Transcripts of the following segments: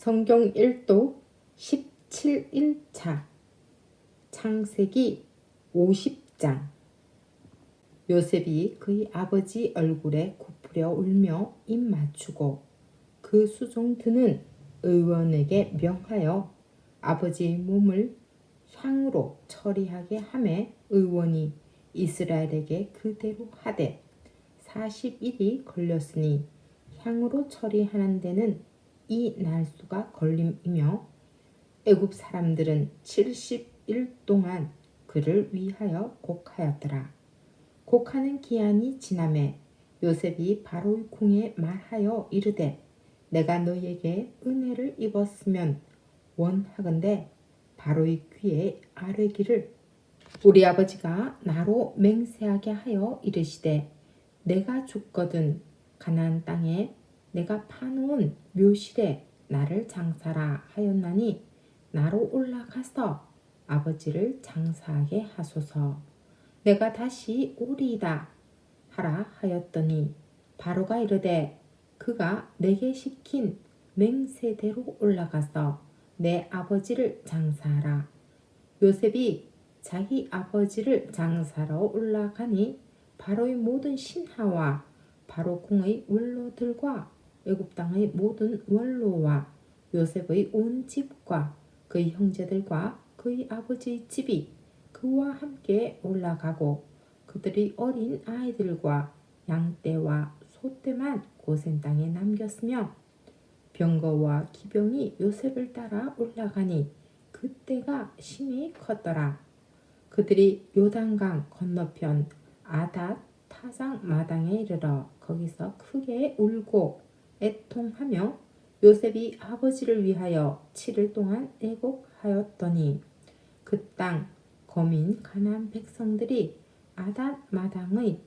성경 1도 17일차 창세기 50장. 요셉이 그의 아버지 얼굴에 굽으려 울며 입 맞추고 그 수종 드는 의원에게 명하여 아버지의 몸을 향으로 처리하게 하매 의원이 이스라엘에게 그대로 하되 40일이 걸렸으니 향으로 처리하는 데는 이 날수가 걸림이며 애굽 사람들은 70일 동안 그를 위하여 곡하였더라. 곡하는 기한이 지나매 요셉이 바로의 궁에 말하여 이르되 내가 너희에게 은혜를 입었으면 원하건대 바로의 귀에 아뢰기를 우리 아버지가 나로 맹세하게 하여 이르시되 내가 죽거든 가나안 땅에 내가 파놓은 묘실에 나를 장사라 하였나니 나로 올라가서 아버지를 장사하게 하소서. 내가 다시 오리이다 하라 하였더니 바로가 이르되 그가 내게 시킨 맹세대로 올라가서 내 아버지를 장사하라. 요셉이 자기 아버지를 장사하러 올라가니 바로의 모든 신하와 바로 궁의 원로들과 애굽 땅의 모든 원로와 요셉의 온 집과 그의 형제들과 그의 아버지의 집이 그와 함께 올라가고 그들의 어린 아이들과 양떼와 소떼만 고센 땅에 남겼으며 병거와 기병이 요셉을 따라 올라가니 그때가 심히 컸더라. 그들이 요단강 건너편 아닷 타상 마당에 이르러 거기서 크게 울고 애통하며 요셉이 아버지를 위하여 7일 동안 애곡하였더니 그 땅 거민 가나안 백성들이 아닷 마당의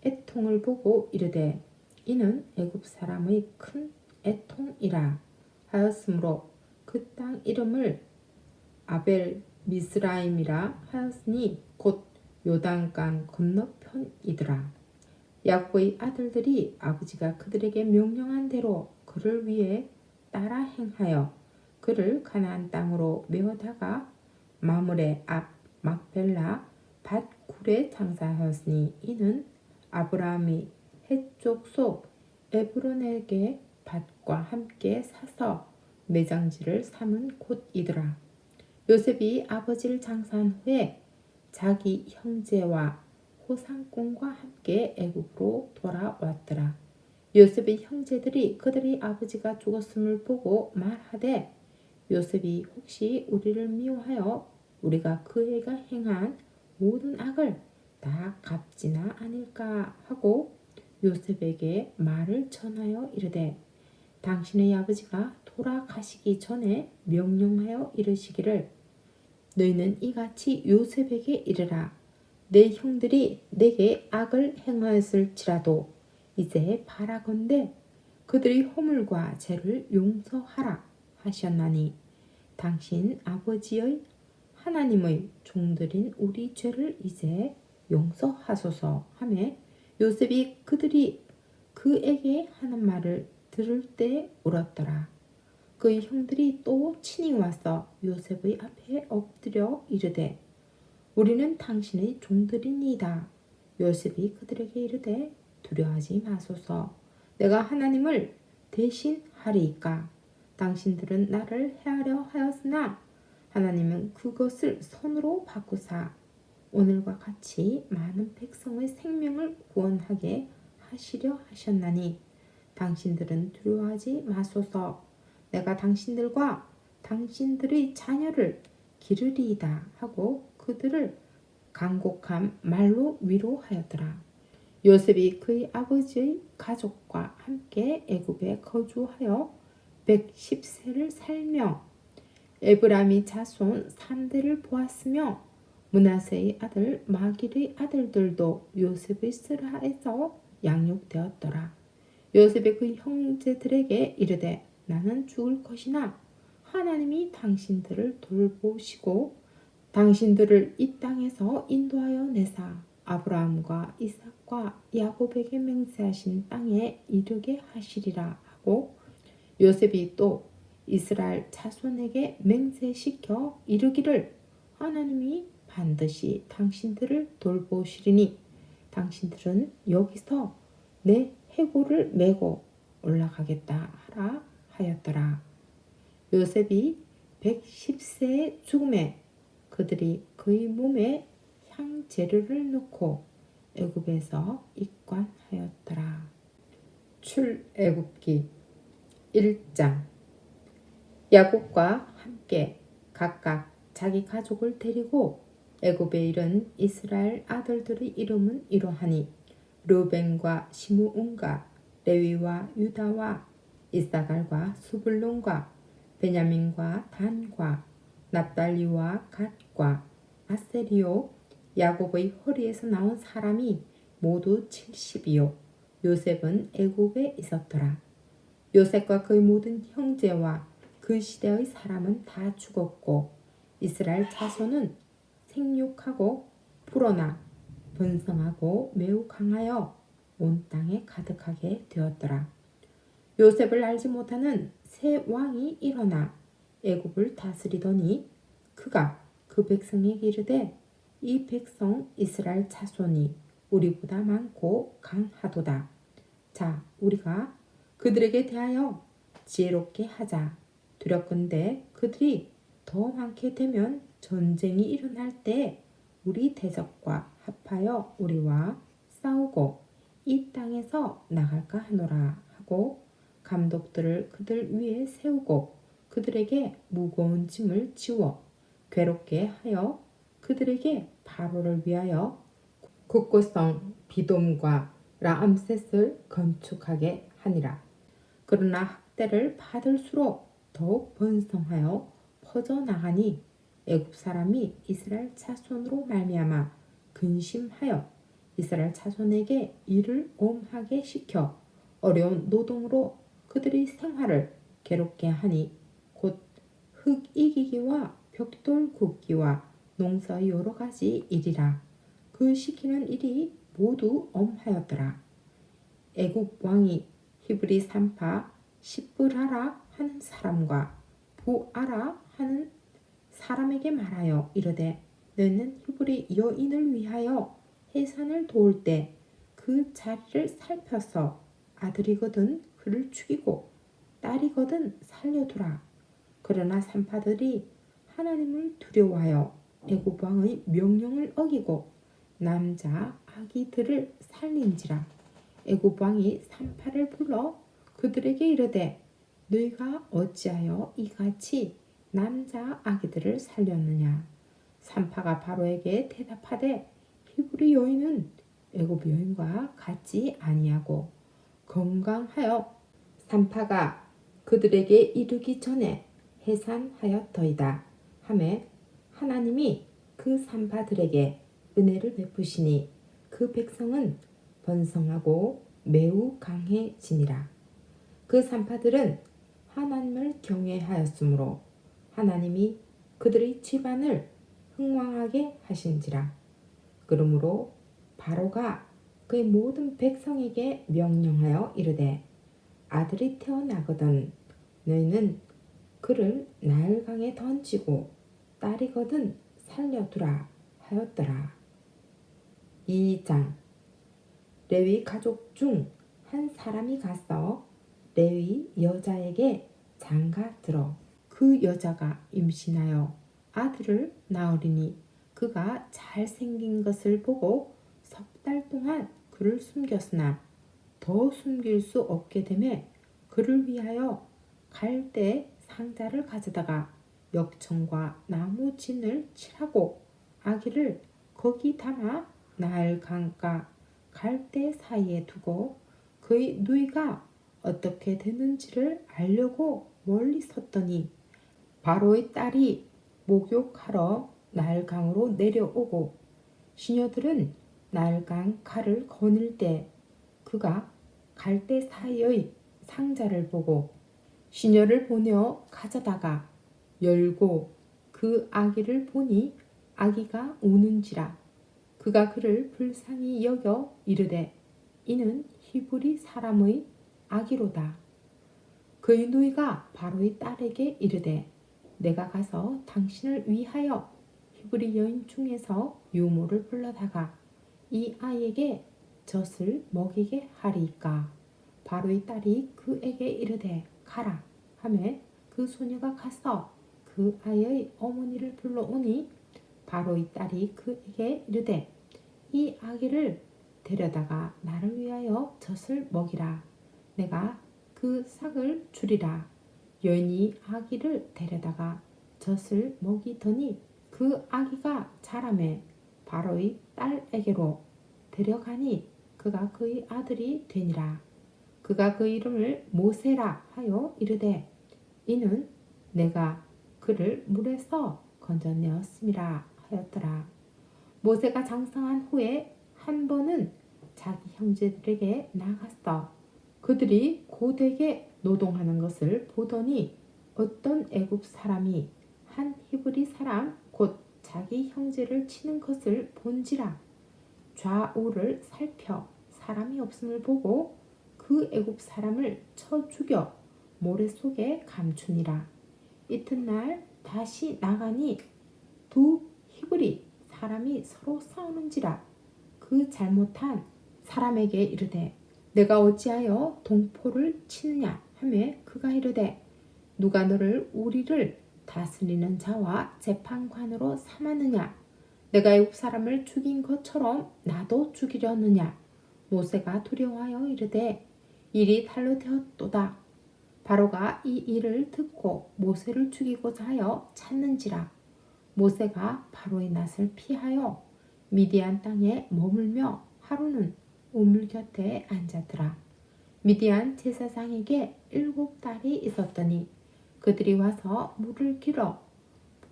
애통을 보고 이르되 이는 애굽 사람의 큰 애통이라 하였으므로 그 땅 이름을 아벨 미스라임이라 하였으니 곧 요단강 건너편이더라. 야곱의 아들들이 아버지가 그들에게 명령한 대로 그를 위해 따라 행하여 그를 가나안 땅으로 메어다가 마므레 앞 막벨라 밭 굴에 장사하였으니 이는 아브라함이 헷 족속 에브론에게 밭과 함께 사서 매장지를 삼은 곳이더라. 요셉이 아버지를 장사한 후에 자기 형제와 호상공과 함께 애굽으로 돌아왔더라. 요셉의 형제들이 그들의 아버지가 죽었음을 보고 말하되 요셉이 혹시 우리를 미워하여 우리가 그에게 행한 모든 악을 다 갚지나 아닐까 하고 요셉에게 말을 전하여 이르되 당신의 아버지가 돌아가시기 전에 명령하여 이르시기를 너희는 이같이 요셉에게 이르라. 내 형들이 내게 악을 행하였을지라도 이제 바라건대 그들의 허물과 죄를 용서하라 하셨나니 당신 아버지의 하나님의 종들인 우리 죄를 이제 용서하소서 하매 요셉이 그들이 그에게 하는 말을 들을 때 울었더라. 그의 형들이 또 친히 와서 요셉의 앞에 엎드려 이르되 우리는 당신의 종들이니이다. 요셉이 그들에게 이르되 두려워하지 마소서. 내가 하나님을 대신하리이까. 당신들은 나를 해하려 하였으나 하나님은 그것을 선으로 바꾸사 오늘과 같이 많은 백성의 생명을 구원하게 하시려 하셨나니 당신들은 두려워하지 마소서. 내가 당신들과 당신들의 자녀를 기르리이다 하고 그들을 간곡한 말로 위로하였더라. 요셉이 그의 아버지의 가족과 함께 애굽에 거주하여 110세를 살며 에브라임의 자손 3대를 보았으며 므낫세의 아들 마길의 아들들도 요셉의 쓰라에서 양육되었더라. 요셉이 그 형제들에게 이르되 나는 죽을 것이나 하나님이 당신들을 돌보시고 당신들을 이 땅에서 인도하여 내사 아브라함과 이삭과 야곱에게 맹세하신 땅에 이르게 하시리라 하고 요셉이 또 이스라엘 자손에게 맹세시켜 이르기를 하나님이 반드시 당신들을 돌보시리니 당신들은 여기서 내 해골을 메고 올라가겠다 하라 하였더라. 요셉이 110세의 죽음에 그들이 그의 몸에 향재료를 넣고 애굽에서 입관하였더라. 출애굽기 1장. 야곱과 함께 각각 자기 가족을 데리고 애굽에 이른 이스라엘 아들들의 이름은 이러하니 르벤과 시므온과 레위와 유다와 이사갈과 스불론과 베냐민과 단과 납달리와 갓과 아세리요. 야곱의 허리에서 나온 사람이 모두 70이요. 요셉은 애굽에 있었더라. 요셉과 그의 모든 형제와 그 시대의 사람은 다 죽었고 이스라엘 자손은 생육하고 불어나 번성하고 매우 강하여 온 땅에 가득하게 되었더라. 요셉을 알지 못하는 새 왕이 일어나 애굽을 다스리더니 그가 그 백성에게 이르되 이 백성 이스라엘 자손이 우리보다 많고 강하도다. 자, 우리가 그들에게 대하여 지혜롭게 하자. 두렵건대 그들이 더 많게 되면 전쟁이 일어날 때 우리 대적과 합하여 우리와 싸우고 이 땅에서 나갈까 하노라 하고 감독들을 그들 위에 세우고 그들에게 무거운 짐을 지워 괴롭게 하여 그들에게 바로를 위하여 국고성 비돔과 라암셋을 건축하게 하니라. 그러나 학대를 받을수록 더욱 번성하여 퍼져나가니 애굽 사람이 이스라엘 자손으로 말미암아 근심하여 이스라엘 자손에게 일을 엄하게 시켜 어려운 노동으로 그들의 생활을 괴롭게 하니 곧 흙 이기기와 벽돌 굽기와 농사의 여러 가지 일이라. 그 시키는 일이 모두 엄하였더라. 애굽 왕이 히브리 산파 시브라라 하는 사람과 부아라 하는 사람에게 말하여 이르되 너는 히브리 여인을 위하여 해산을 도울 때 그 자리를 살펴서 아들이거든 그를 죽이고 딸이거든 살려두라. 그러나 산파들이 하나님을 두려워하여 애굽 왕의 명령을 어기고 남자 아기들을 살린지라. 애굽 왕이 산파를 불러 그들에게 이르되 너희가 어찌하여 이같이 남자 아기들을 살렸느냐. 산파가 바로에게 대답하되 히브리 여인은 애굽 여인과 같지 아니하고 건강하여 산파가 그들에게 이르기 전에 해산하였더이다 하매 하나님이 그 산파들에게 은혜를 베푸시니 그 백성은 번성하고 매우 강해지니라. 그 산파들은 하나님을 경외하였으므로 하나님이 그들의 집안을 흥왕하게 하신지라. 그러므로 바로가 그의 모든 백성에게 명령하여 이르되 아들이 태어나거든 너희는 그를 나일강에 던지고 딸이거든 살려두라 하였더라. 2장. 레위 가족 중 한 사람이 가서 레위 여자에게 장가 들어 그 여자가 임신하여 아들을 낳으리니 그가 잘생긴 것을 보고 석 달 동안 그를 숨겼으나 더 숨길 수 없게 되매 그를 위하여 갈대 상자를 가져다가 역청과 나무 진을 칠하고 아기를 거기 담아 나일강과 갈대 사이에 두고 그의 누이가 어떻게 되는지를 알려고 멀리 섰더니 바로의 딸이 목욕하러 나일강으로 내려오고 시녀들은 나일강 칼을 거닐 때 그가 갈대 사이의 상자를 보고 시녀를 보내어 가져다가 열고 그 아기를 보니 아기가 우는지라. 그가 그를 불쌍히 여겨 이르되 이는 히브리 사람의 아기로다. 그의 누이가 바로의 딸에게 이르되 내가 가서 당신을 위하여 히브리 여인 중에서 유모를 불러다가 이 아이에게 젖을 먹이게 하리이까. 바로의 딸이 그에게 이르되 가라 하매 그 소녀가 가서 그 아이의 어머니를 불러오니 바로의 딸이 그에게 이르되 이 아기를 데려다가 나를 위하여 젖을 먹이라. 내가 그 싹을 주리라. 여인이 아기를 데려다가 젖을 먹이더니 그 아기가 자라매 바로의 딸에게로 데려가니 그가 그의 아들이 되니라. 그가 그 이름을 모세라 하여 이르되 이는 내가 그를 물에서 건져내었음이라 하였더라. 모세가 장성한 후에 한 번은 자기 형제들에게 나갔어. 그들이 고되게 노동하는 것을 보더니 어떤 애굽 사람이 한 히브리 사람 곧 자기 형제를 치는 것을 본지라. 좌우를 살펴 사람이 없음을 보고 그 애굽 사람을 쳐 죽여 모래 속에 감추니라. 이튿날 다시 나가니 두 히브리 사람이 서로 싸우는지라. 그 잘못한 사람에게 이르되 내가 어찌하여 동포를 치느냐 하매 그가 이르되 누가 너를 우리를 다스리는 자와 재판관으로 삼았느냐. 내가 애굽 사람을 죽인 것처럼 나도 죽이려느냐. 모세가 두려워하여 이르되 일이 달로 되었도다. 바로가 이 일을 듣고 모세를 죽이고자 하여 찾는지라. 모세가 바로의 낯을 피하여 미디안 땅에 머물며 하루는 우물 곁에 앉았더라. 미디안 제사장에게 7딸이 있었더니 그들이 와서 물을 길어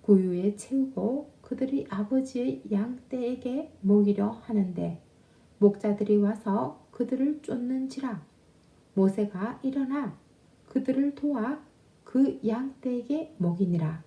구유에 채우고 그들이 아버지의 양떼에게 먹이려 하는데 목자들이 와서 그들을 쫓는지라. 모세가 일어나 그들을 도와 그 양떼에게 먹이니라.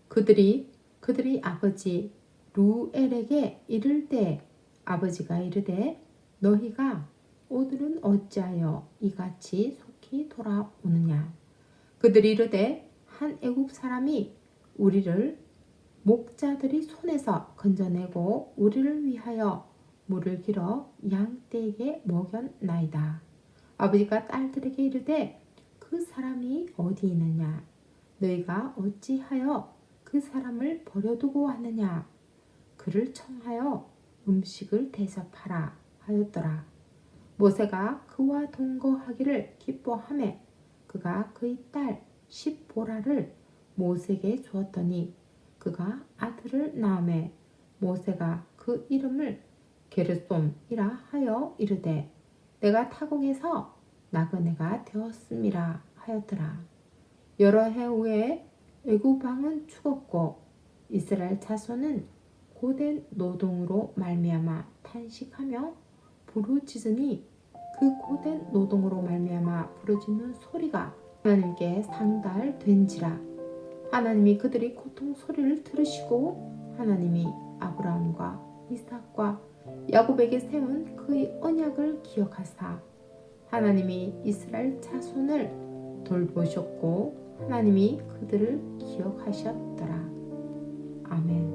그들이 아버지 루엘에게 이를 때 아버지가 이르되 너희가 오늘은 어찌하여 이같이 속히 돌아오느냐. 그들이 이르되 한 애굽 사람이 우리를 목자들이 손에서 건져내고 우리를 위하여 물을 길어 양떼에게 먹였나이다. 아버지가 딸들에게 이르되 그 사람이 어디 있느냐. 너희가 어찌하여 그 사람을 버려두고 왔느냐. 그를 청하여 음식을 대접하라 하였더라. 모세가 그와 동거하기를 기뻐하매 그가 그의 딸 십보라를 모세에게 주었더니 그가 아들을 낳음에 모세가 그 이름을 게르솜이라 하여 이르되 내가 타국에서 나그네가 되었음이라 하였더라. 여러 해 후에 애굽 왕은 죽었고 이스라엘 자손은 고된 노동으로 말미암아 탄식하며 부르짖으니 그 고된 노동으로 말미암아 부르짖는 소리가 하나님께 상달된지라. 하나님이 그들이 고통 소리를 들으시고 하나님이 아브라함과 이삭과 야곱에게 세운 그의 언약을 기억하사 하나님이 이스라엘 자손을 돌보셨고 하나님이 그들을 기억하셨더라. 아멘.